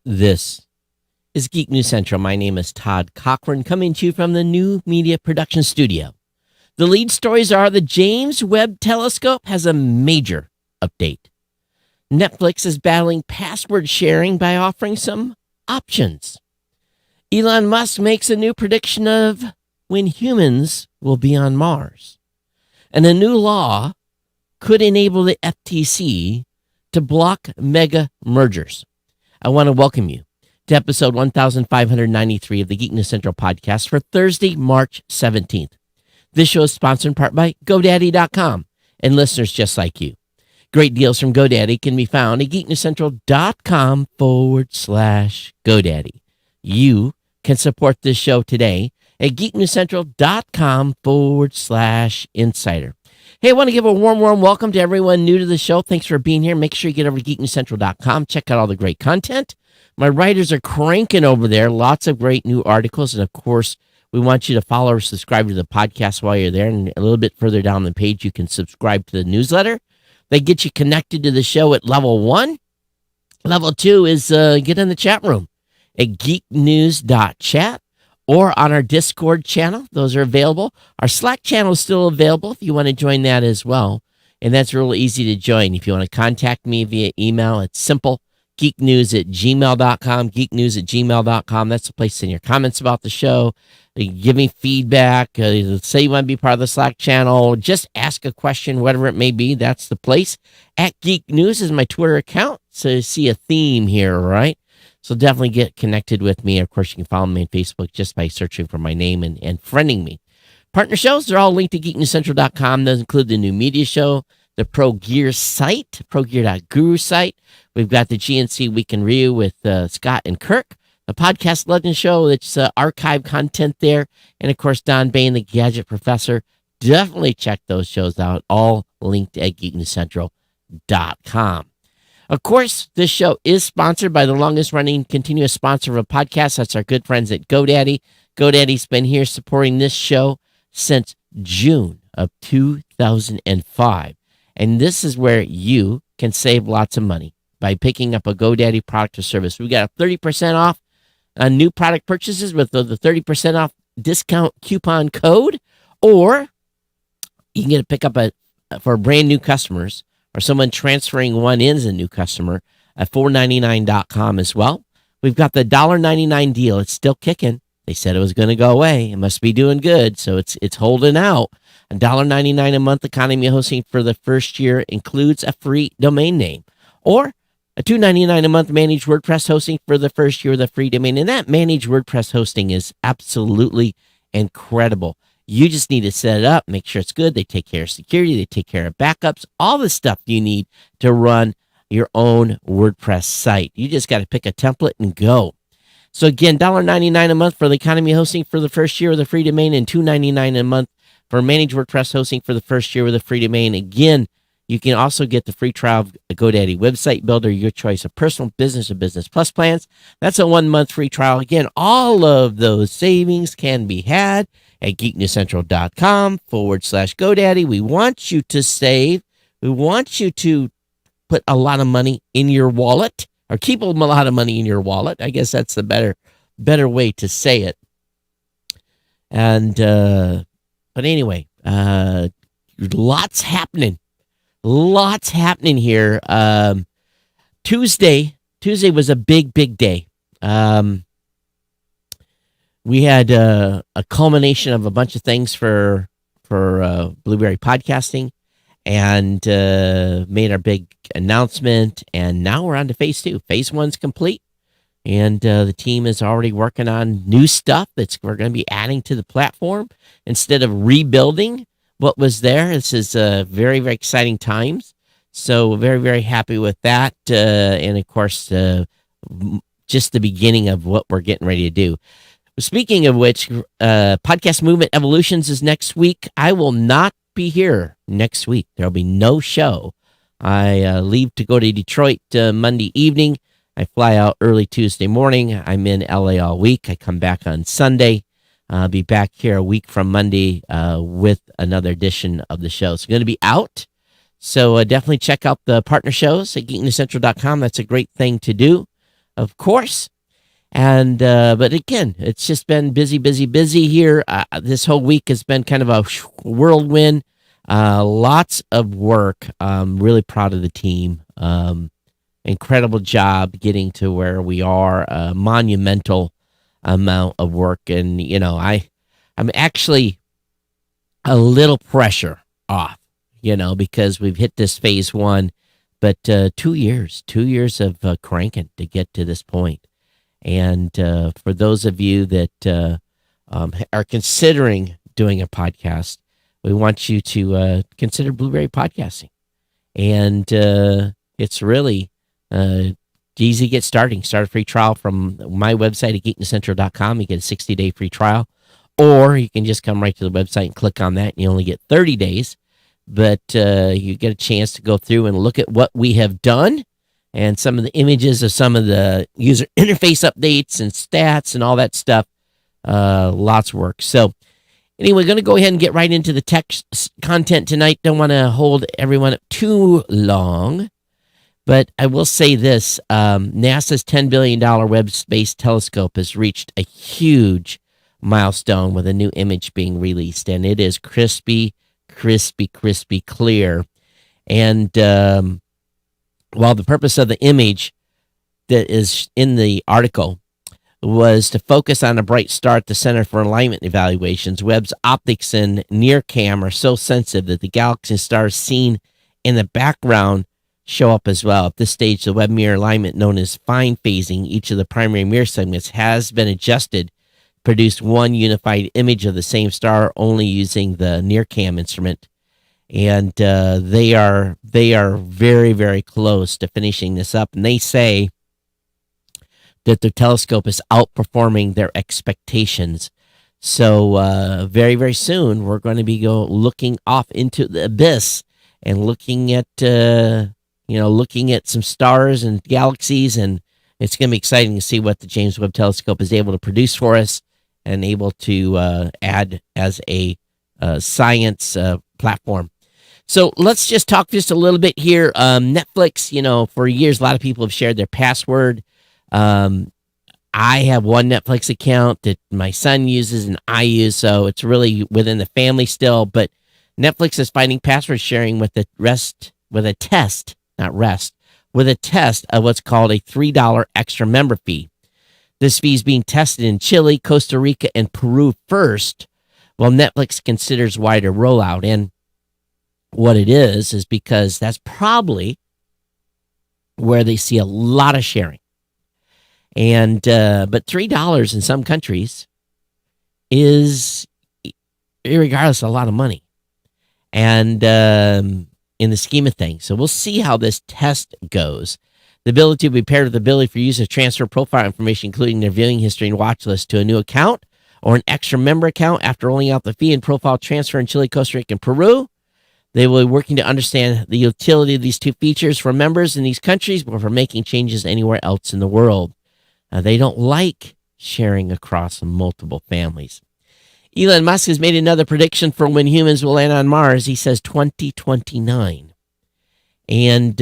This is Geek News Central. My name is Todd Cochran, coming to you from the New Media Production Studio. The lead stories are the James Webb Telescope has a major update. Netflix is battling password sharing by offering some options. Elon Musk makes a new prediction of when humans will be on Mars. And a new law could enable the FTC to block mega mergers. I want to welcome you to episode 1593 of the Geek News Central podcast for Thursday, March 17th. This show is sponsored in part by GoDaddy.com and listeners just like you. Great deals from GoDaddy can be found at geeknewscentral.com/GoDaddy. You can support this show today at geeknewscentral.com/insider. Hey, I want to give a warm welcome to everyone new to the show. Thanks for being here. Make sure you get over to geeknewscentral.com. Check out all the great content. My writers are cranking over there. Lots of great new articles. And, of course, we want you to follow or subscribe to the podcast while you're there. And a little bit further down the page, you can subscribe to the newsletter. They get you connected to the show at level 1. Level 2 is get in the chat room at geeknews.chat. Or on our Discord channel. Those are available. Our Slack channel is still available if you want to join that as well. And that's real easy to join. If you want to contact me via email, it's simple. geeknews@gmail.com. geeknews@gmail.com. That's the place to send your comments about the show. Give me feedback. Say you want to be part of the Slack channel. Just ask a question, whatever it may be. That's the place. At Geek News is my Twitter account. So you see a theme here, right? So definitely get connected with me. Of course, you can follow me on Facebook just by searching for my name and friending me. Partner shows, they're all linked to geeknewscentral.com. Those include the new media show, the Pro Gear site, progear.guru site. We've got the GNC Week in Review with Scott and Kirk, the Podcast Legend Show, it's archive content there. And, of course, Don Bain, the Gadget Professor. Definitely check those shows out, all linked at geeknewscentral.com. Of course, this show is sponsored by the longest-running continuous sponsor of a podcast. That's our good friends at GoDaddy. GoDaddy's been here supporting this show since June of 2005. And this is where you can save lots of money by picking up a GoDaddy product or service. We got a 30% off on new product purchases with the 30% off discount coupon code. Or you can get a pickup for brand new customers, or someone transferring one in as a new customer at $4.99.com as well. We've got the $1.99 deal. It's still kicking. They said it was going to go away. It must be doing good, so it's holding out. $1.99 a month economy hosting for the first year includes a free domain name. Or a $2.99 a month managed WordPress hosting for the first year with a free domain. And that managed WordPress hosting is absolutely incredible. You just need to set it up, make sure it's good. They take care of security. They take care of backups, all the stuff you need to run your own WordPress site. You just got to pick a template and go. So again, $1.99 a month for the economy hosting for the first year with a free domain, and $2.99 a month for managed WordPress hosting for the first year with a free domain. Again, you can also get the free trial of a GoDaddy website builder, your choice of personal, business, or business plus plans. That's a 1-month free trial. Again, all of those savings can be had at geeknewscentral.com/GoDaddy. We want you to save. We want you to put a lot of money in your wallet, or keep a lot of money in your wallet. I guess that's the better way to say it. And, but anyway, lots happening here. Tuesday was a big day. We had a culmination of a bunch of things for Blueberry Podcasting, and made our big announcement. And now we're on to phase 2. Phase 1's complete, and the team is already working on new stuff we're going to be adding to the platform instead of rebuilding what was there. This is very, very exciting times. So very, very happy with that. And of course, just the beginning of what we're getting ready to do. Speaking of which, Podcast Movement Evolutions is next week. I will not be here next week. There'll be no show. I leave to go to Detroit Monday evening. I fly out early Tuesday morning. I'm in LA all week. I come back on Sunday. I'll be back here a week from Monday with another edition of the show. It's going to be out. So definitely check out the partner shows at geeknewscentral.com. That's a great thing to do. of course. And but again, it's just been busy here. This whole week has been kind of a whirlwind. Lots of work. Really proud of the team. Incredible job getting to where we are. A monumental amount of work, and I'm actually a little pressure off, because we've hit this phase one, but 2 years of cranking to get to this point. And for those of you that are considering doing a podcast, we want you to consider Blueberry Podcasting. And it's really easy to get starting. Start a free trial from my website at geeknesscentral.com. You get a 60-day free trial. Or you can just come right to the website and click on that, and you only get 30 days. But you get a chance to go through and look at what we have done, and some of the images of some of the user interface updates and stats and all that stuff. Lots of work. So anyway, going to go ahead and get right into the text content tonight. Don't want to hold everyone up too long, but I will say this. NASA's $10 billion Webb Space Telescope has reached a huge milestone with a new image being released, and it is crispy clear. And while the purpose of the image that is in the article was to focus on a bright star at the Center for Alignment Evaluations, Webb's optics and near cam are so sensitive that the galaxy and stars seen in the background show up as well. At this stage, the Webb mirror alignment, known as fine phasing, each of the primary mirror segments has been adjusted to produce one unified image of the same star, only using the near cam instrument. And they are very, very close to finishing this up. And they say that their telescope is outperforming their expectations. So very, very soon, we're going to be looking off into the abyss and looking at some stars and galaxies. And it's going to be exciting to see what the James Webb Telescope is able to produce for us and able to add as a science platform. So let's just talk just a little bit here. Netflix, for years, a lot of people have shared their password. I have one Netflix account that my son uses and I use, so it's really within the family still. But Netflix is fighting password sharing with a test of what's called a $3 extra member fee. This fee is being tested in Chile, Costa Rica, and Peru first, while Netflix considers wider rollout. And what it is because that's probably where they see a lot of sharing. And but $3 in some countries is, regardless, a lot of money. And in the scheme of things, so we'll see how this test goes. The ability to be paired with the ability for users to transfer profile information, including their viewing history and watch list, to a new account or an extra member account after rolling out the fee and profile transfer in Chile, Costa Rica, and Peru. They will be working to understand the utility of these two features for members in these countries before making changes anywhere else in the world. They don't like sharing across multiple families. Elon Musk has made another prediction for when humans will land on Mars. He says 2029. And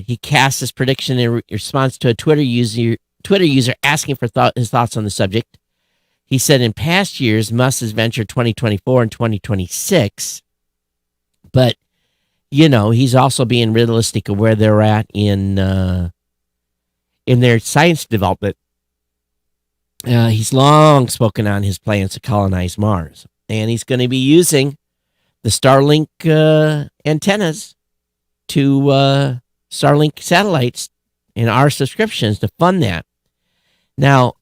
he cast this prediction in response to a Twitter user asking for his thoughts on the subject. He said in past years, Musk has ventured 2024 and 2026. But, he's also being realistic of where they're at in their science development. He's long spoken on his plans to colonize Mars. And he's going to be using the Starlink antennas to Starlink satellites and our subscriptions to fund that. Now,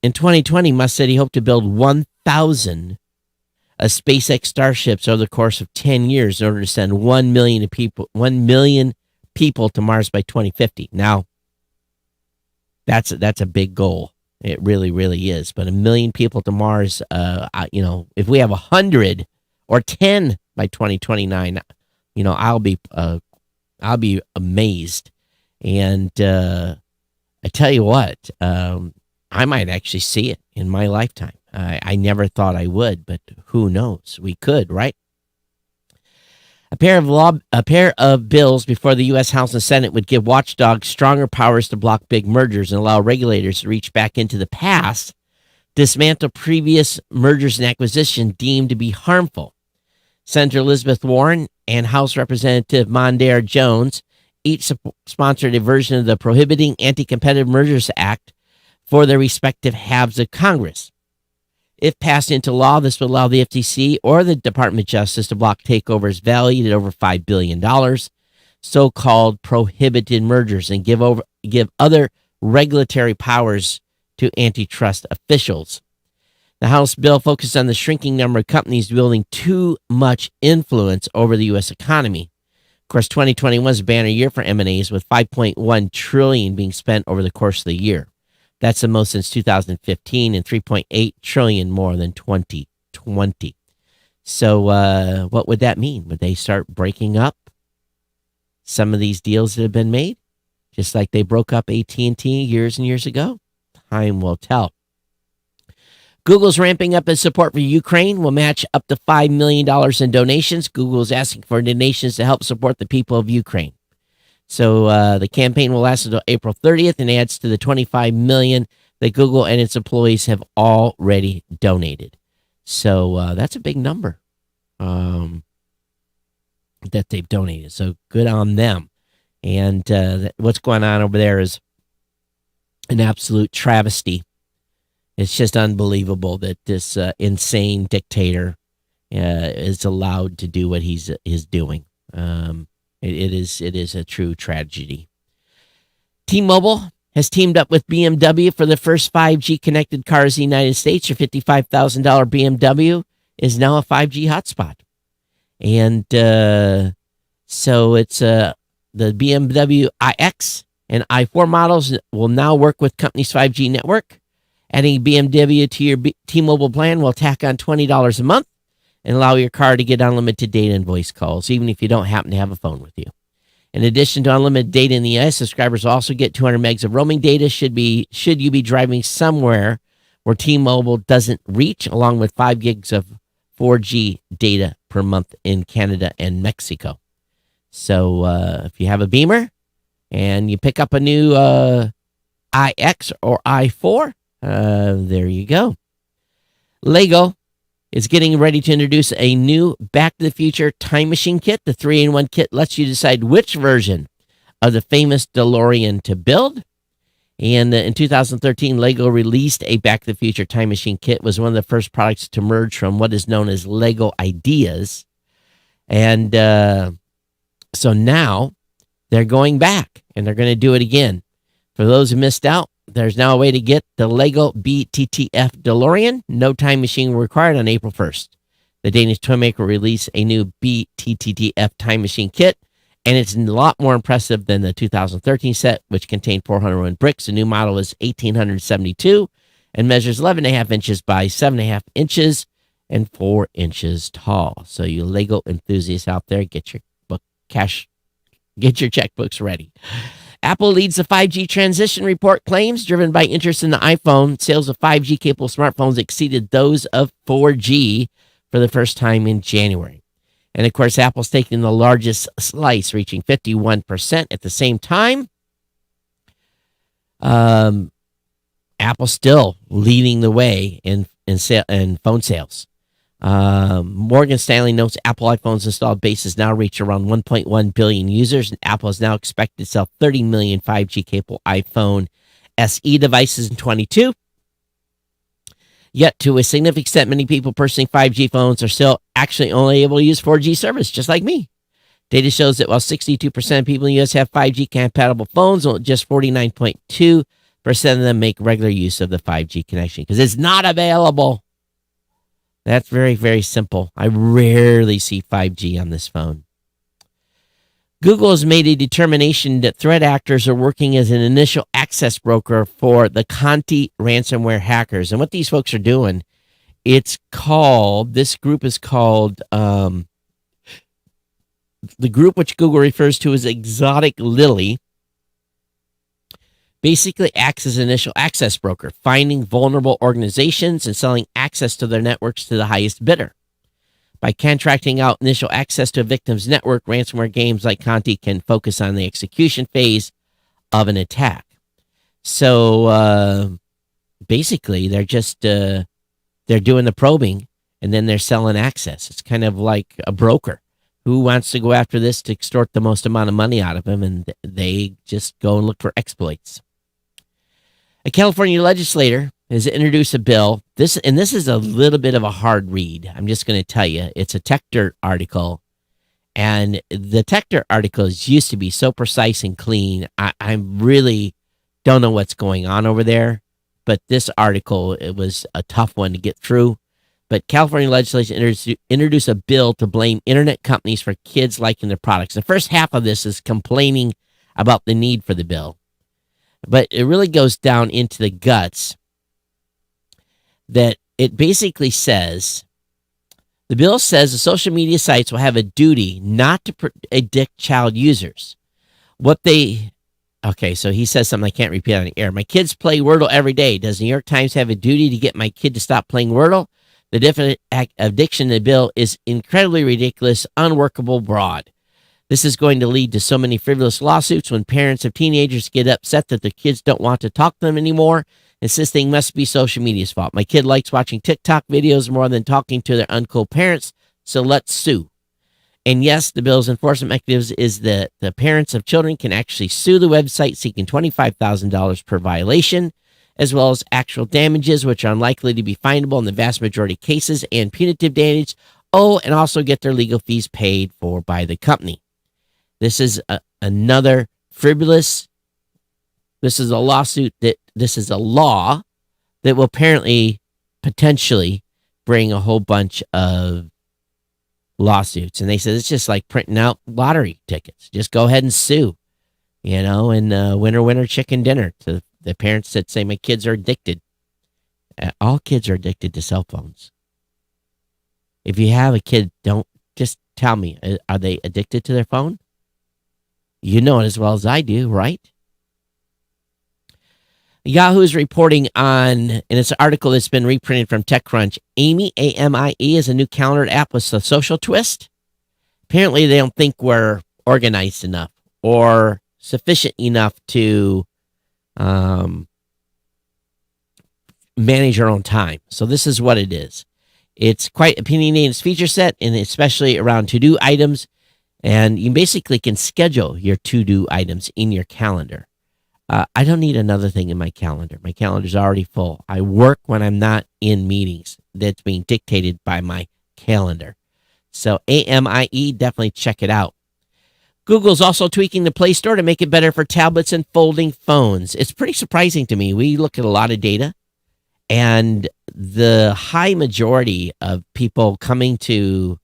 in 2020, Musk said he hoped to build 1,000 SpaceX Starships over the course of 10 years in order to send 1 million people to Mars by 2050. Now, that's a big goal. It really, really is. But 1 million people to Mars, if we have 100 or 10 by 2029, I'll be amazed. And I tell you what, I might actually see it in my lifetime. I never thought I would, but who knows? We could, right? A pair of bills before the U.S. House and Senate would give watchdogs stronger powers to block big mergers and allow regulators to reach back into the past, dismantle previous mergers and acquisitions deemed to be harmful. Senator Elizabeth Warren and House Representative Mondaire Jones each sponsored a version of the Prohibiting Anti-Competitive Mergers Act for their respective halves of Congress. If passed into law, this would allow the FTC or the Department of Justice to block takeovers valued at over $5 billion, so-called prohibited mergers, and give other regulatory powers to antitrust officials. The House bill focused on the shrinking number of companies wielding too much influence over the U.S. economy. Of course, 2021 was a banner year for M&As, with $5.1 trillion being spent over the course of the year. That's the most since 2015 and $3.8 trillion more than 2020. So what would that mean? Would they start breaking up some of these deals that have been made, just like they broke up AT&T years and years ago? Time will tell. Google's ramping up its support for Ukraine, will match up to $5 million in donations. Google is asking for donations to help support the people of Ukraine. So the campaign will last until April 30th and adds to the $25 million that Google and its employees have already donated. So that's a big number that they've donated. So good on them. And what's going on over there is an absolute travesty. It's just unbelievable that this insane dictator is allowed to do what he's doing. It is a true tragedy. T-Mobile has teamed up with BMW for the first 5G connected cars in the United States. Your $55,000 BMW is now a 5G hotspot. And so it's the BMW iX and i4 models will now work with company's 5G network. Adding BMW to your T-Mobile plan will tack on $20 a month and allow your car to get unlimited data and voice calls, even if you don't happen to have a phone with you. In addition to unlimited data in the US, subscribers also get 200 megs of roaming data should you be driving somewhere where T-Mobile doesn't reach, along with 5 gigs of 4G data per month in Canada and Mexico. So if you have a Beamer and you pick up a new iX or i4, there you go. Lego is getting ready to introduce a new Back to the Future Time Machine kit. The 3-in-1 kit lets you decide which version of the famous DeLorean to build. And in 2013, Lego released a Back to the Future Time Machine kit. It was one of the first products to merge from what is known as Lego Ideas. And so now they're going back and they're going to do it again. For those who missed out, there's now a way to get the Lego BTTF DeLorean. No time machine required on April 1st. The Danish toy maker released a new BTTF time machine kit, and it's a lot more impressive than the 2013 set, which contained 401 bricks. The new model is 1,872 and measures 11.5 inches by 7.5 inches and 4 inches tall. So you Lego enthusiasts out there, get your checkbooks ready. Apple leads the 5G transition report claims, driven by interest in the iPhone. Sales of 5G capable smartphones exceeded those of 4G for the first time in January. And of course, Apple's taking the largest slice, reaching 51% at the same time. Apple's still leading the way in phone sales. Morgan Stanley notes Apple iPhones installed base has now reached around 1.1 billion users, and Apple is now expected to sell 30 million 5G capable iPhone SE devices in 2022. Yet, to a significant extent, many people purchasing 5G phones are still actually only able to use 4G service, just like me. Data shows that while 62% of people in the U.S. have 5G compatible phones, just 49.2% of them make regular use of the 5G connection because it's not available. That's very, very simple. I rarely see 5G on this phone. Google has made a determination that threat actors are working as an initial access broker for the Conti ransomware hackers. And what these folks are doing, this group is called, the group which Google refers to as Exotic Lily, basically acts as an initial access broker, finding vulnerable organizations and selling access to their networks to the highest bidder. By contracting out initial access to a victim's network, ransomware games like Conti can focus on the execution phase of an attack. So basically, they're just they're doing the probing, and then they're selling access. It's kind of like a broker who wants to go after this to extort the most amount of money out of him, and they just go and look for exploits. A California legislator has introduced a bill. This is a little bit of a hard read. I'm just going to tell you. It's a Techdirt article, and the Techdirt articles used to be so precise and clean. I really don't know what's going on over there, but this article, it was a tough one to get through. But California legislation introduced a bill to blame internet companies for kids liking their products. The first half of this is complaining about the need for the bill, but it really goes down into the guts that it basically says, the bill says the social media sites will have a duty not to addict child users. Okay, so he says something I can't repeat on the air. My kids play Wordle every day. Does the New York Times have a duty to get my kid to stop playing Wordle? The definition of addiction in the bill is incredibly ridiculous, unworkable, broad. This is going to lead to so many frivolous lawsuits when parents of teenagers get upset that their kids don't want to talk to them anymore, insisting it must be social media's fault. My kid likes watching TikTok videos more than talking to their uncool parents, so let's sue. And yes, the bill's enforcement mechanism is that the parents of children can actually sue the website seeking $25,000 per violation, as well as actual damages, which are unlikely to be findable in the vast majority of cases, and punitive damage. Oh, and also get their legal fees paid for by the company. This is another frivolous. This is a lawsuit this is a law that will apparently potentially bring a whole bunch of lawsuits. And they said it's just like printing out lottery tickets. Just go ahead and sue, and winner, chicken dinner to the parents that say my kids are addicted. All kids are addicted to cell phones. If you have a kid, don't just tell me, are they addicted to their phone? You know it as well as I do, right? Yahoo is reporting on, and it's an article that's been reprinted from TechCrunch, Amy, A-M-I-E, is a new calendar app with a social twist. Apparently, they don't think we're organized enough or sufficient enough to manage our own time. So this is what it is. It's quite opinionated in its feature set, and especially around to-do items. And you basically can schedule your to-do items in your calendar. I don't need another thing in my calendar. My calendar's already full. I work when I'm not in meetings. That's being dictated by my calendar. So AMIE, definitely check it out. Google's also tweaking the Play Store to make it better for tablets and folding phones. It's pretty surprising to me. We look at a lot of data, and the high majority of people coming to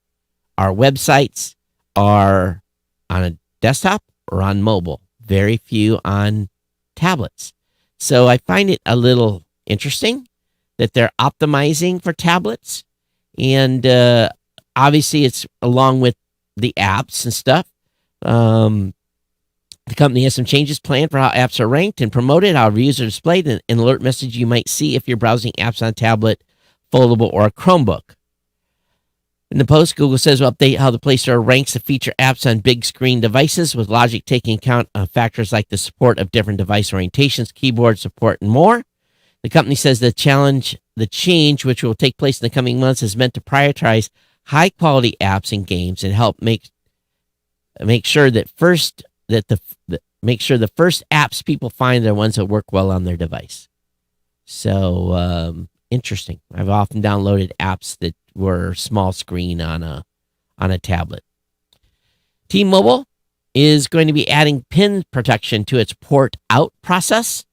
our websites are on a desktop or on mobile. Very few on tablets. So I find it a little interesting that they're optimizing for tablets. And obviously it's along with the apps and stuff. The company has some changes planned for how apps are ranked and promoted, how reviews are displayed, and an alert message you might see if you're browsing apps on a tablet, foldable, or a Chromebook. In the post, Google says will update how the Play Store ranks the feature apps on big screen devices, with logic taking account of factors like the support of different device orientations, keyboard support, and more. The company says the change, which will take place in the coming months, is meant to prioritize high-quality apps and games and help make sure the first apps people find are ones that work well on their device. So interesting. I've often downloaded apps that were small screen on a tablet. T-Mobile is going to be adding PIN protection to its port out process.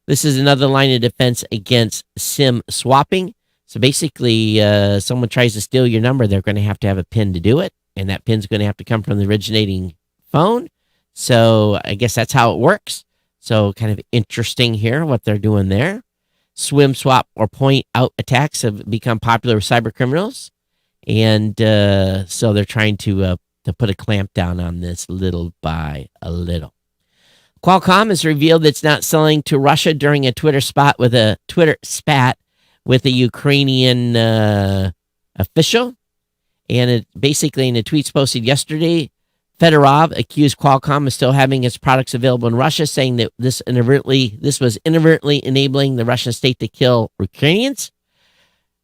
This is another line of defense against SIM swapping. So basically, someone tries to steal your number, they're going to have a PIN to do it, and that PIN's going to have to come from the originating phone. So I guess that's how it works. So kind of interesting here what they're doing there. Swim swap or point out attacks have become popular with cyber criminals, and so they're trying to put a clamp down on this little by a little. Qualcomm has revealed it's not selling to Russia during a Twitter spat with a Ukrainian official, And it basically in the tweets posted yesterday, Fedorov accused Qualcomm of still having its products available in Russia, saying that this was inadvertently enabling the Russian state to kill Ukrainians.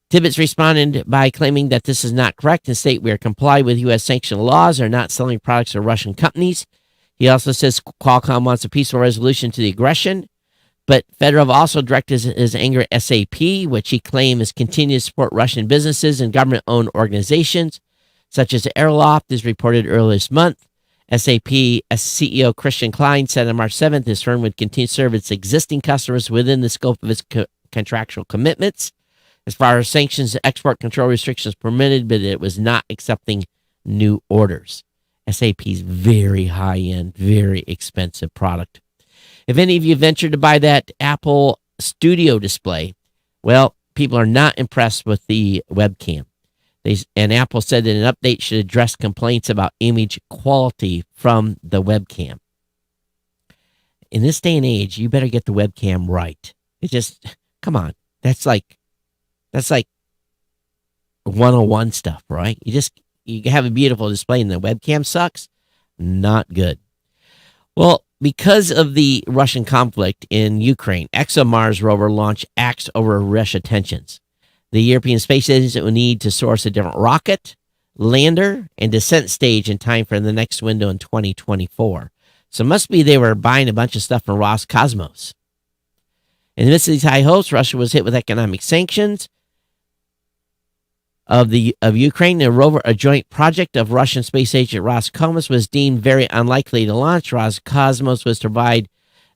Tibbetts responded by claiming that this is not correct and state we are complied with U.S. sanctioned laws, are not selling products to Russian companies. He also says Qualcomm wants a peaceful resolution to the aggression. But Fedorov also directed his anger at SAP, which he claims continues to support Russian businesses and government-owned organizations, such as Aeroloft, is reported earlier this month. SAP CEO Christian Klein said on March 7th his firm would continue to serve its existing customers within the scope of its contractual commitments. As far as sanctions, export control restrictions permitted, but it was not accepting new orders. SAP's very high-end, very expensive product. If any of you ventured to buy that Apple Studio display, well, people are not impressed with the webcam. And Apple said that an update should address complaints about image quality from the webcam. In this day and age, you better get the webcam right. Come on. That's like 101 stuff, right? You have a beautiful display and the webcam sucks. Not good. Well, because of the Russian conflict in Ukraine, ExoMars rover launched acts over Russia tensions. The European Space Agency will need to source a different rocket, lander, and descent stage in time for the next window in 2024. So it must be they were buying a bunch of stuff from Roscosmos. In the midst of these high hopes, Russia was hit with economic sanctions of Ukraine. The rover, a joint project of Russian space agent Roscosmos, was deemed very unlikely to launch. Roscosmos was to provide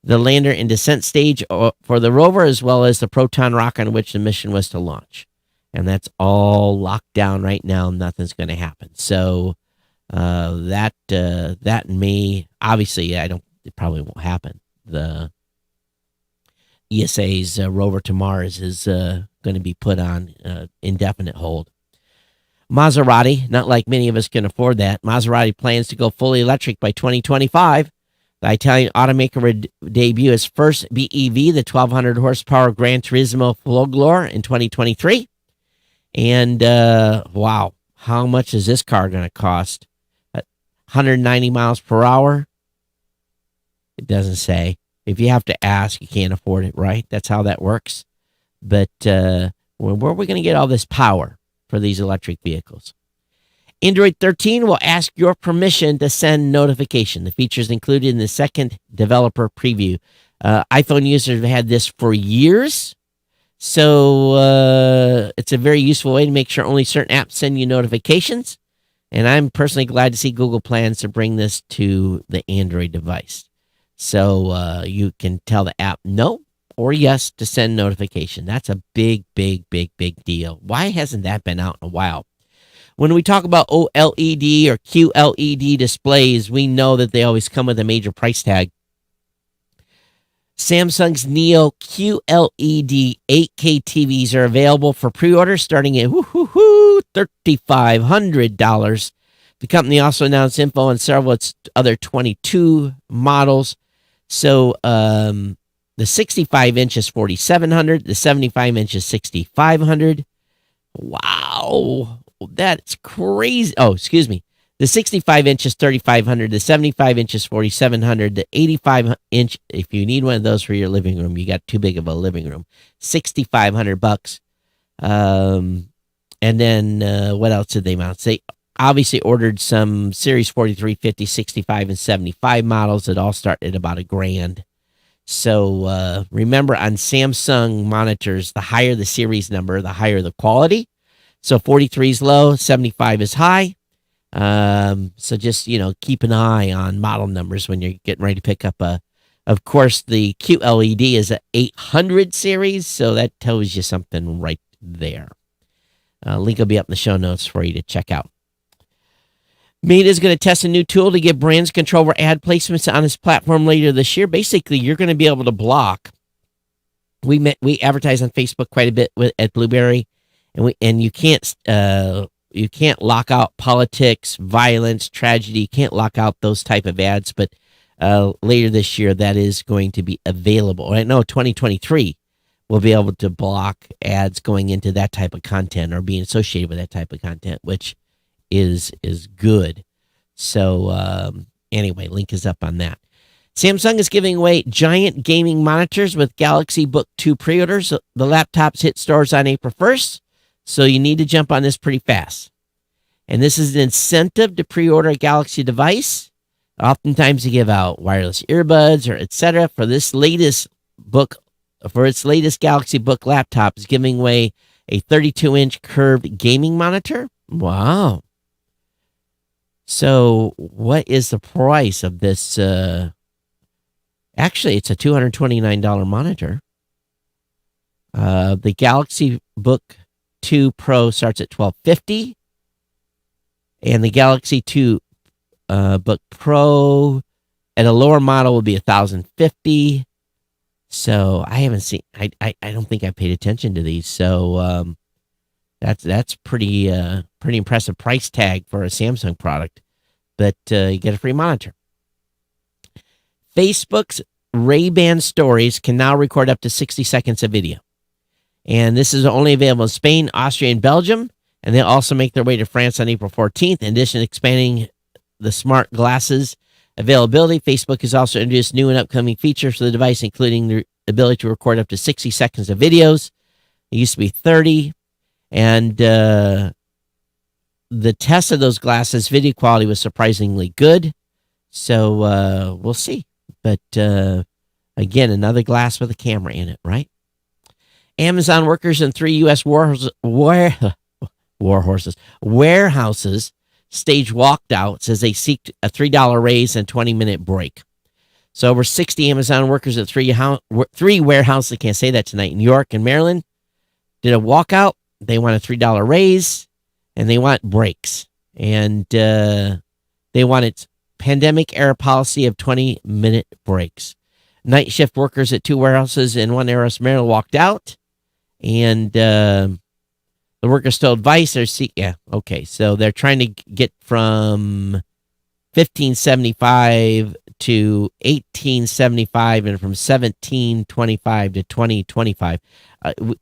the lander and descent stage for the rover, as well as the Proton rocket on which the mission was to launch. And that's all locked down right now. Nothing's going to happen. So that may, obviously, it probably won't happen. The ESA's rover to Mars is going to be put on indefinite hold. Maserati, not like many of us can afford that. Maserati plans to go fully electric by 2025. The Italian automaker would debut its first BEV, the 1,200 horsepower Gran Turismo Folgore, in 2023. And wow, how much is this car going to cost? 190 miles per hour? It doesn't say. If you have to ask, you can't afford it, right? That's how that works. But where are we going to get all this power for these electric vehicles? Android 13 will ask your permission to send notification. The features included in the second developer preview. iPhone users have had this for years. So it's a very useful way to make sure only certain apps send you notifications. And I'm personally glad to see Google plans to bring this to the Android device. So you can tell the app no or yes to send notification. That's a big, big, big, big deal. Why hasn't that been out in a while? When we talk about OLED or QLED displays, we know that they always come with a major price tag. Samsung's Neo QLED 8K TVs are available for pre-order starting at $3,500. The company also announced info on several of its other 22 models. So the 65-inch is $4,700. The 75-inch is $6,500. Wow. That's crazy. Oh, excuse me. The 65-inch is $3,500. The 75-inch is $4,700. The 85-inch, if you need one of those for your living room, you got too big of a living room, $6,500. And then what else did they mount? They obviously ordered some Series 43, 50, 65, and 75 models that all start at about $1,000. So remember, on Samsung monitors, the higher the series number, the higher the quality. So 43 is low, 75 is high. So just, keep an eye on model numbers when you're getting ready to pick up of course, the QLED is an 800 series. So that tells you something right there. Link will be up in the show notes for you to check out. Meta is going to test a new tool to give brands control over ad placements on its platform later this year. Basically, you're going to be able to block. We advertise on Facebook quite a bit at Blueberry, and you can't lock out politics, violence, tragedy. You can't lock out those type of ads. But later this year, that is going to be available. I know 2023 we'll be able to block ads going into that type of content or being associated with that type of content, which is good. So anyway, link is up on that. Samsung is giving away giant gaming monitors with Galaxy Book 2 pre-orders. The laptops hit stores on April 1st, so you need to jump on this pretty fast. And this is an incentive to pre-order a Galaxy device. Oftentimes they give out wireless earbuds or etc. For its latest Galaxy Book laptop is giving away a 32-inch curved gaming monitor. Wow. So what is the price of this? Actually, it's a $229 monitor. The Galaxy Book 2 Pro starts at $1,250. And the Galaxy 2 Book Pro at a lower model will be $1,050. So I haven't seen. I don't think I paid attention to these. So that's pretty impressive price tag for a Samsung product. But you get a free monitor. Facebook's Ray-Ban stories can now record up to 60 seconds of video. And this is only available in Spain, Austria, and Belgium. And they'll also make their way to France on April 14th. In addition to expanding the smart glasses availability, Facebook has also introduced new and upcoming features for the device, including the ability to record up to 60 seconds of videos. It used to be 30. And the test of those glasses, video quality was surprisingly good. So we'll see. But again, another glass with a camera in it, right? Amazon workers in 3 U.S. warehouses stage walked out as they seek a $3 raise and 20-minute break. So over 60 Amazon workers at three warehouses, I can't say that tonight, in New York and Maryland, did a walkout. They want a $3 raise, and they want breaks. And they wanted pandemic-era policy of 20-minute breaks. Night shift workers at 2 warehouses in one area of Maryland walked out, and the workers told Vice so they're trying to get from $15.75 to $18.75 and from $17.25 to $20.25.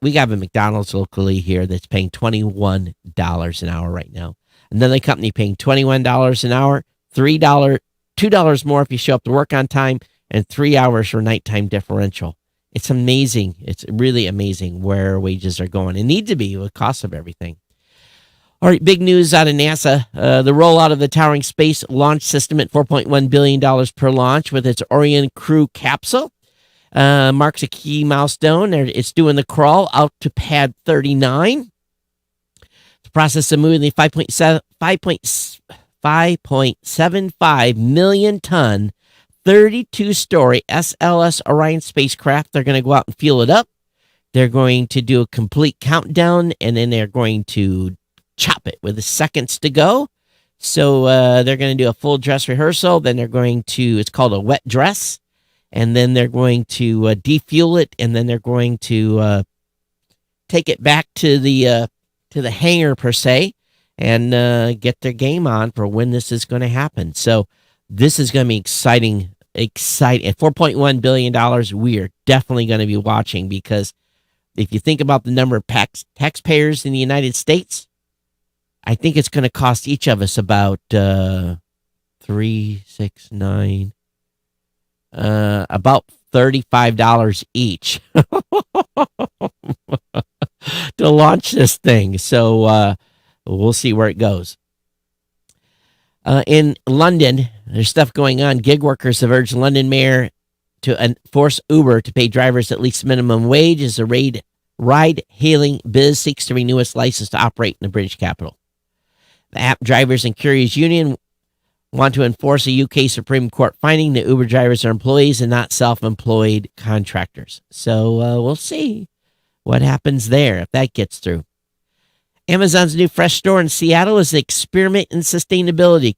We got a McDonald's locally here that's paying $21 an hour right now. Another company paying $21 an hour, $2 more if you show up to work on time, and 3 hours for nighttime differential. It's amazing. It's really amazing where wages are going. It need to be with the cost of everything. All right, big news out of NASA. The rollout of the towering space launch system at $4.1 billion per launch with its Orion crew capsule marks a key milestone. It's doing the crawl out to pad 39. The process of moving the 5.75 million ton 32-story SLS Orion spacecraft. They're going to go out and fuel it up. They're going to do a complete countdown, and then they're going to chop it with the seconds to go. So they're going to do a full dress rehearsal. Then they're going to, it's called a wet dress. And then they're going to defuel it, and then they're going to take it back to the hangar, per se, and get their game on for when this is going to happen. So this is going to be exciting. At $4.1 billion, we are definitely going to be watching, because if you think about the number of taxpayers in the United States, I think it's going to cost each of us about about $35 each to launch this thing. So we'll see where it goes. In London, there's stuff going on. Gig workers have urged London mayor to force Uber to pay drivers at least minimum wage as the ride-hailing biz seeks to renew its license to operate in the British capital. The app drivers and couriers union want to enforce a UK Supreme Court finding that Uber drivers are employees and not self-employed contractors. So we'll see what happens there if that gets through. Amazon's new fresh store in Seattle is an experiment in sustainability.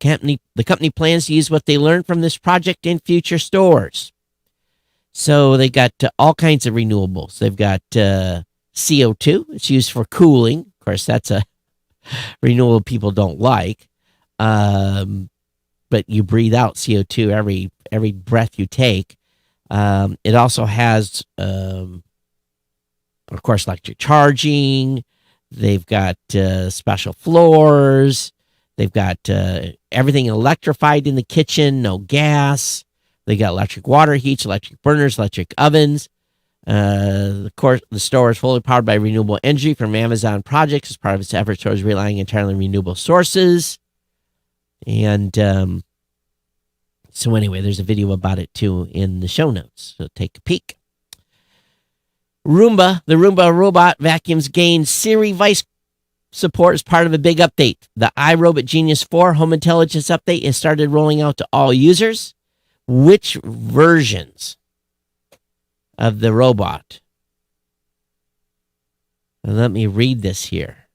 The company plans to use what they learned from this project in future stores. So they got all kinds of renewables. They've got CO2. It's used for cooling. Of course, that's a renewable people don't like. But you breathe out CO2 every breath you take. It also has, of course, electric charging. They've got special floors. They've got everything electrified in the kitchen, no gas. They got electric water heats, electric burners, electric ovens. The store is fully powered by renewable energy from Amazon projects as part of its efforts towards relying entirely on renewable sources. And so anyway, there's a video about it too in the show notes. So take a peek. Roomba, the Roomba robot vacuums gained Siri voice support as part of a big update. The iRobot Genius 4 home intelligence update has started rolling out to all users. Which versions of the robot? Let me read this here.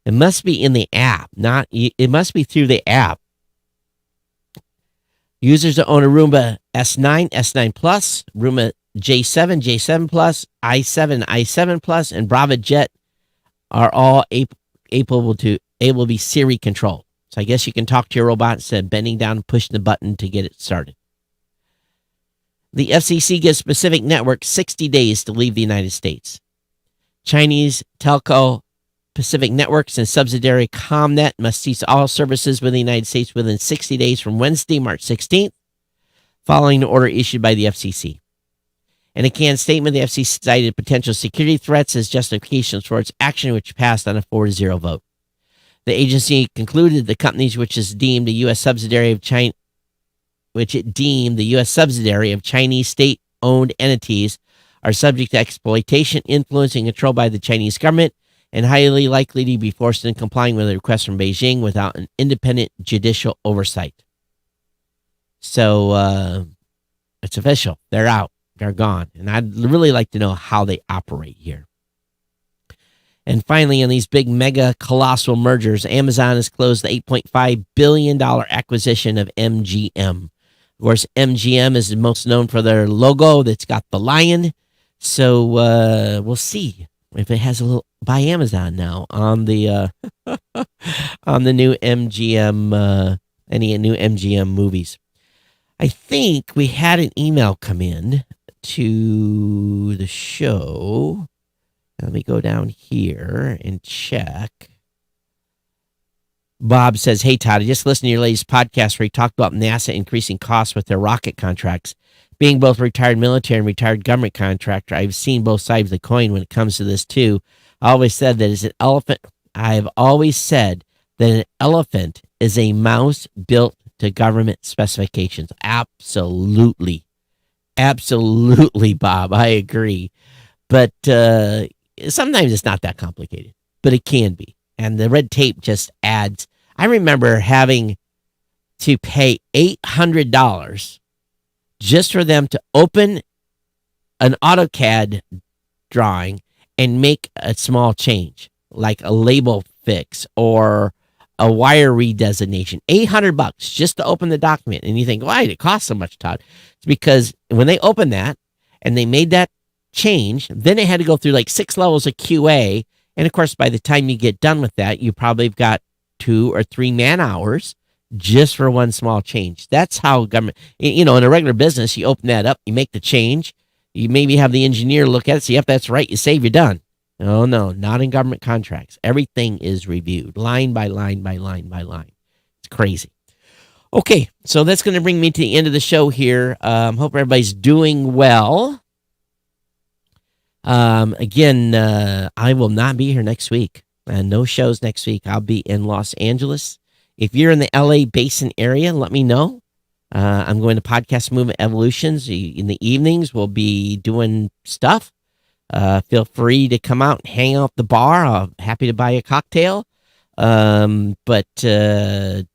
It must be in the app, it must be through the app. Users that own a Roomba S9, S9 Plus, Roomba J7, J7 Plus, i7, i7 Plus, and Brava Jet are all able to be Siri controlled. So I guess you can talk to your robot instead of bending down and pushing the button to get it started. The FCC gives Pacific Network 60 days to leave the United States. Chinese telco Pacific Networks and subsidiary ComNet must cease all services within the United States within 60 days from Wednesday, March 16th, following an order issued by the FCC. In a canned statement, the FCC cited potential security threats as justifications for its action, which passed on a 4-0 vote. The agency concluded the companies which it deemed the U.S. subsidiary of Chinese state-owned entities are subject to exploitation, influence, and control by the Chinese government, and highly likely to be forced into complying with a request from Beijing without an independent judicial oversight. So it's official. They're out. They're gone. And I'd really like to know how they operate here. And finally, in these big mega colossal mergers, Amazon has closed the $8.5 billion acquisition of MGM. Of course, MGM is most known for their logo that's got the lion. So we'll see if it has a little by Amazon now on the on the new MGM any new MGM movies. I think we had an email come in to the show. Let me go down here and check. Bob says, "Hey, Todd, I just listened to your latest podcast where you talked about NASA increasing costs with their rocket contracts. Being both retired military and retired government contractor, I've seen both sides of the coin when it comes to this, too. I've always said that an elephant is a mouse built to government specifications." Absolutely. Absolutely, Bob. I agree. But sometimes it's not that complicated, but it can be. And the red tape just adds. I remember having to pay $800 just for them to open an AutoCAD drawing and make a small change, like a label fix or a wire redesignation. $800 just to open the document. And you think, why did it cost so much, Todd? It's because when they opened that and they made that change, then they had to go through like 6 levels of QA. And of course, by the time you get done with that, you probably have got 2 or 3 man hours just for one small change. That's how government, in a regular business, you open that up, you make the change, you maybe have the engineer look at it, see if that's right, you save, you're done. No, not in government contracts. Everything is reviewed line by line by line by line. It's crazy. Okay, so that's going to bring me to the end of the show here. Hope everybody's doing well. Again, I will not be here next week. No shows next week. I'll be in Los Angeles. If you're in the LA Basin area, let me know. I'm going to Podcast Movement Evolutions. In the evenings, we'll be doing stuff. Feel free to come out and hang out at the bar. I'm happy to buy you a cocktail. But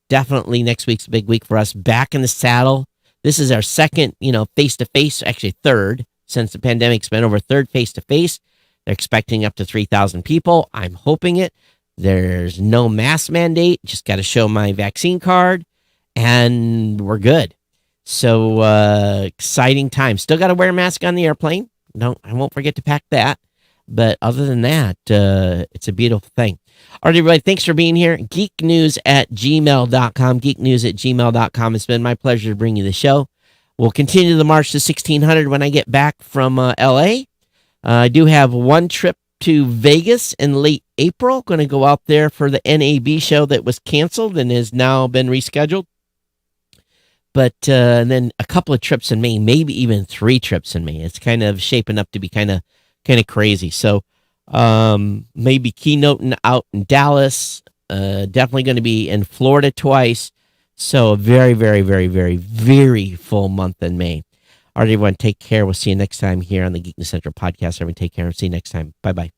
definitely next week's a big week for us. Back in the saddle. This is our second, face-to-face, actually third, since the pandemic's been over, third face-to-face. They're expecting up to 3,000 people. I'm hoping it. There's no mask mandate. Just got to show my vaccine card, and we're good. So exciting time. Still got to wear a mask on the airplane. No, I won't forget to pack that. But other than that, it's a beautiful thing. All right, everybody, thanks for being here. geeknews@gmail.com. geeknews@gmail.com. It's been my pleasure to bring you the show. We'll continue the march to 1600 when I get back from L.A. I do have one trip to Vegas in late April. Going to go out there for the NAB show that was canceled and has now been rescheduled. But and then a couple of trips in May, maybe even 3 trips in May. It's kind of shaping up to be kind of crazy. So maybe keynoting out in Dallas. Definitely going to be in Florida twice. So a very, very, very, very, very full month in May. All right, everyone, take care. We'll see you next time here on the Geek Central podcast. Everyone, take care and see you next time. Bye-bye.